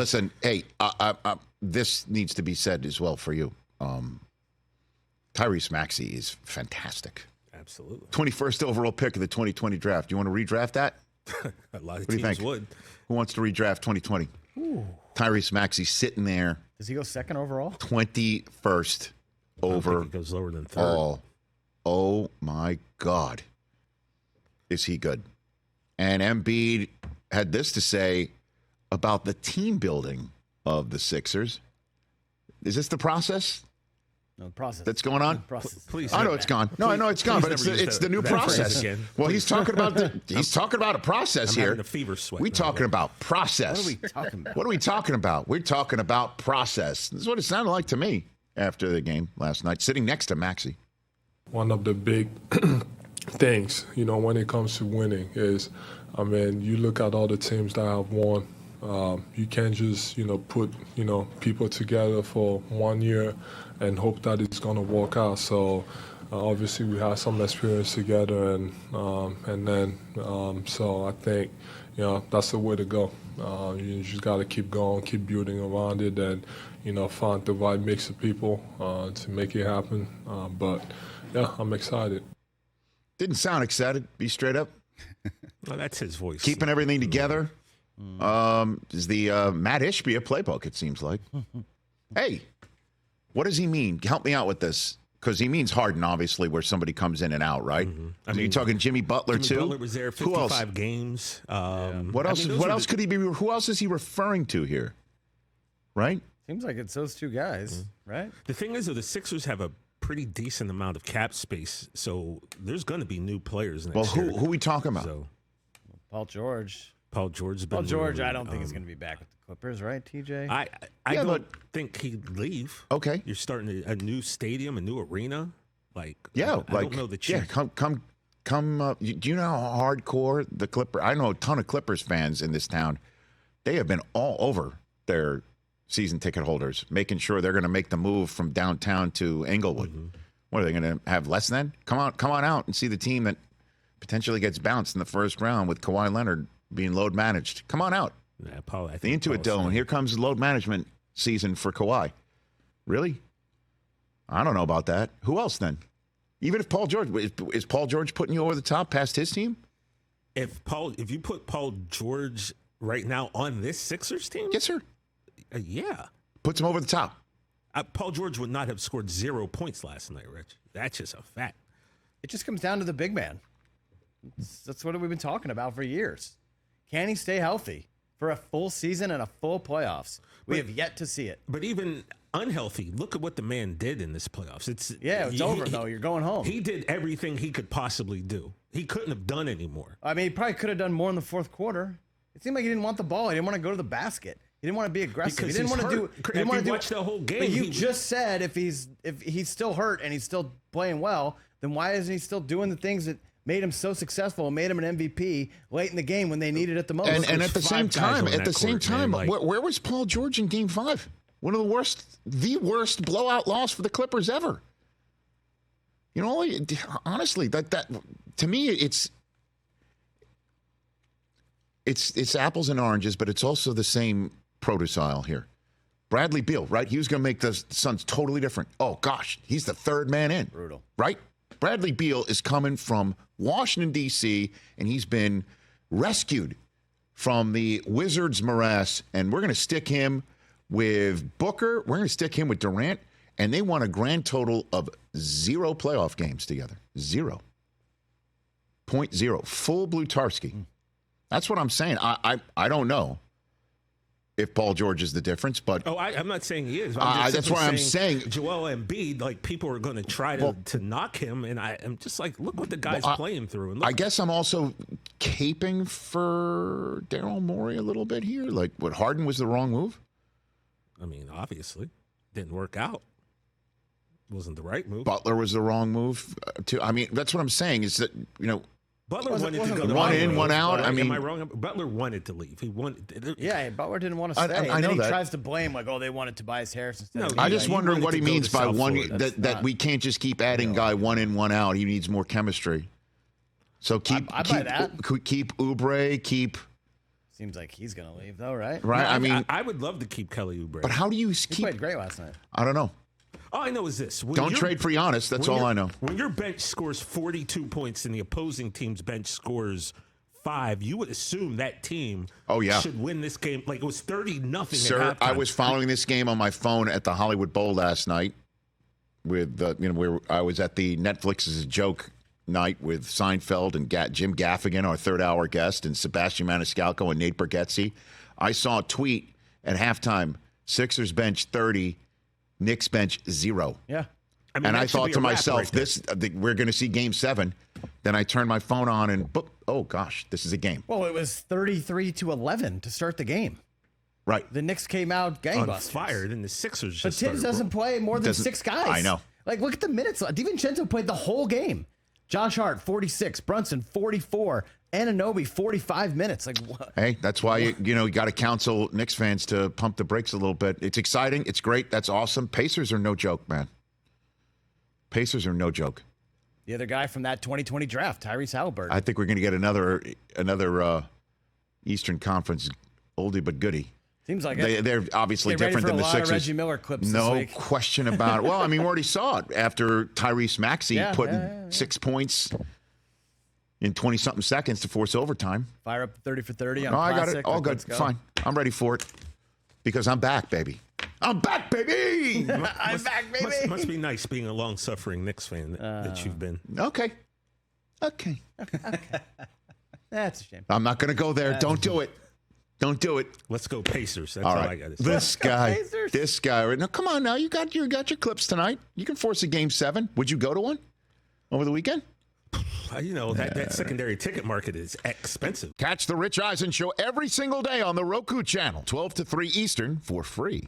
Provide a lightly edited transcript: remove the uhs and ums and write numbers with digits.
listen, hey, this needs to be said as well for you. Tyrese Maxey is fantastic. Absolutely. 21st overall pick of the 2020 draft. You want to redraft that? A lot of What do you teams think? would. Who wants to redraft 2020? Ooh. Tyrese Maxey sitting there. Does he go second overall? 21st over. He goes lower than third. Oh my God. Is he good? And Embiid had this to say about the team building of the Sixers. Is this the process? No, the process. That's going on? Process. Please. I know it's gone. No, I know it's gone, but it's the new process. Well, he's talking about a process I'm here. having a fever sweat. We're talking about process. What are we talking about? What are we talking about? We're talking about process. This is what it sounded like to me after the game last night, sitting next to Maxey. One of the big things, when it comes to winning is, you look at all the teams that have won. You can't just, put, people together for 1 year and hope that it's going to work out. So obviously we had some experience together, and then so I think, that's the way to go. You just got to keep going, keep building around it, and find the right mix of people to make it happen. But yeah, I'm excited. Didn't sound excited. Be straight up. Well, that's his voice. Keeping everything together. Is the Matt Ishbia playbook, it seems like. Hey, what does he mean? Help me out with this. Because he means Harden, obviously, where somebody comes in and out, right? Mm-hmm. You're talking Jimmy Butler, too? Butler was there 55 games. What else could he be? Who else is he referring to here? Right? Seems like it's those two guys, right? The thing is, though, the Sixers have a pretty decent amount of cap space, so there's going to be new players next year. Who are we talking about? So, Paul George. Paul George, I don't think he's going to be back with the Clippers, right, TJ? I don't think he'd leave. Okay. You're starting a new stadium, a new arena. I don't know the chief. Yeah, come. Do you know how hardcore the Clippers? I know a ton of Clippers fans in this town. They have been all over their season ticket holders, making sure they're going to make the move from downtown to Inglewood. Mm-hmm. What are they going to have less than? Come on out and see the team that potentially gets bounced in the first round with Kawhi Leonard being load managed. Come on out. Yeah, Paul, I think the Intuit Dome. Here comes load management season for Kawhi. Really? I don't know about that. Who else then? Even if Paul George is Paul George putting you over the top past his team? If you put Paul George right now on this Sixers team, yes, sir. Yeah, puts him over the top. Paul George would not have scored 0 points last night, Rich. That's just a fact. It just comes down to the big man. That's what we've been talking about for years. Can he stay healthy for a full season and a full playoffs? We have yet to see it. But even unhealthy, look at what the man did in this playoffs. It's over, though. You're going home. He did everything he could possibly do. He couldn't have done any more. I mean, he probably could have done more in the fourth quarter. It seemed like he didn't want the ball. He didn't want to go to the basket. He didn't want to be aggressive. Because he didn't want to do. He didn't want to watch the whole game. But you just said if he's still hurt and he's still playing well, then why isn't he still doing the things that made him so successul and made him an MVP late in the game when they needed it the most? And at the same time, where was Paul George in Game 5? One of the worst blowout loss for the Clippers ever. Honestly, that to me, it's apples and oranges, but it's also the same produce aisle here. Bradley Beal, right? He was going to make the Suns totally different. Oh, gosh, he's the third man in. Brutal. Right? Bradley Beal is coming from Washington, D.C., and he's been rescued from the Wizards' morass, and we're going to stick him with Booker. We're going to stick him with Durant, and they won a grand total of 0 playoff games together. 0.0. Full Blutarski. That's what I'm saying. I don't know if Paul George is the difference, but I'm not saying he is. That's why I'm saying Joel Embiid. People are going to try to knock him, and I'm just like, look what the guy's playing through. And I guess I'm also caping for Daryl Morey a little bit here. Like, what, Harden was the wrong move? I mean, obviously, didn't work out. Wasn't the right move. Butler was the wrong move too. I mean, that's what I'm saying. Is that Butler wanted to go one in, one out. I mean, am I wrong? Butler wanted to leave. He wanted. Yeah, Butler didn't want to stay. I know he that. tries to blame they wanted Tobias Harris instead. I just wondering what he means by one that we can't just keep adding guy one in, one out. He needs more chemistry. So keep I buy that. Keep Oubre. Keep Seems like he's going to leave, though, right? Right? I mean, I would love to keep Kelly Oubre. but how do you He keep? played great last night. I don't know. All I know is this. When Don't you're- trade for Giannis. That's when all your- I know. When your bench scores 42 points and the opposing team's bench scores 5, you would assume that team should win this game. Like it was 30-0 Sir, at halftime. I was following this game on my phone at the Hollywood Bowl last night with, where I was at the Netflix's Joke night with Seinfeld and Jim Gaffigan, our third-hour guest, and Sebastian Maniscalco and Nate Bargatze. I saw a tweet at halftime, Sixers bench 30, Knicks bench 0. Yeah. I mean, And that I should thought be to a wrap myself, right there. we're going to see Game 7. Then I turned my phone on and, oh, gosh, this is a game. Well, it was 33-11 to start the game. Right. The Knicks came out on gangbusters. fire, then the Sixers But just Tibbs started doesn't play more than Doesn't- 6 guys. I know. Like, look at the minutes. DiVincenzo played the whole game. Josh Hart, 46. Brunson, 44. Anunoby, 45 minutes. Like, what? Hey, that's why you got to counsel Knicks fans to pump the brakes a little bit. It's exciting. It's great. That's awesome. Pacers are no joke, man. Pacers are no joke. The other guy from that 2020 draft, Tyrese Halliburton. I think we're going to get another Eastern Conference oldie but goodie. Seems like it. They're obviously Get ready different for than a the lot of Sixers. Reggie Miller clips No this week. question about it. Well, I mean, we already saw it after Tyrese Maxey Yeah, putting yeah. 6 points in 20-something seconds to force overtime. Fire up 30 for 30 on Oh, I got Classic. it. All Like, good. let's go. Fine. I'm ready for it because I'm back, baby. I'm back, baby. I'm back, baby. Must be nice being a long-suffering Knicks fan that you've been. Okay. That's a shame. I'm not going to go there. Don't do it. Don't do it. Let's go Pacers. That's All all I right. got to say. This guy. Now, come on now. You got your clips tonight. You can force a Game 7. Would you go to one over the weekend? That secondary ticket market is expensive. Catch the Rich Eisen Show every single day on the Roku channel, 12 to 3 Eastern, for free.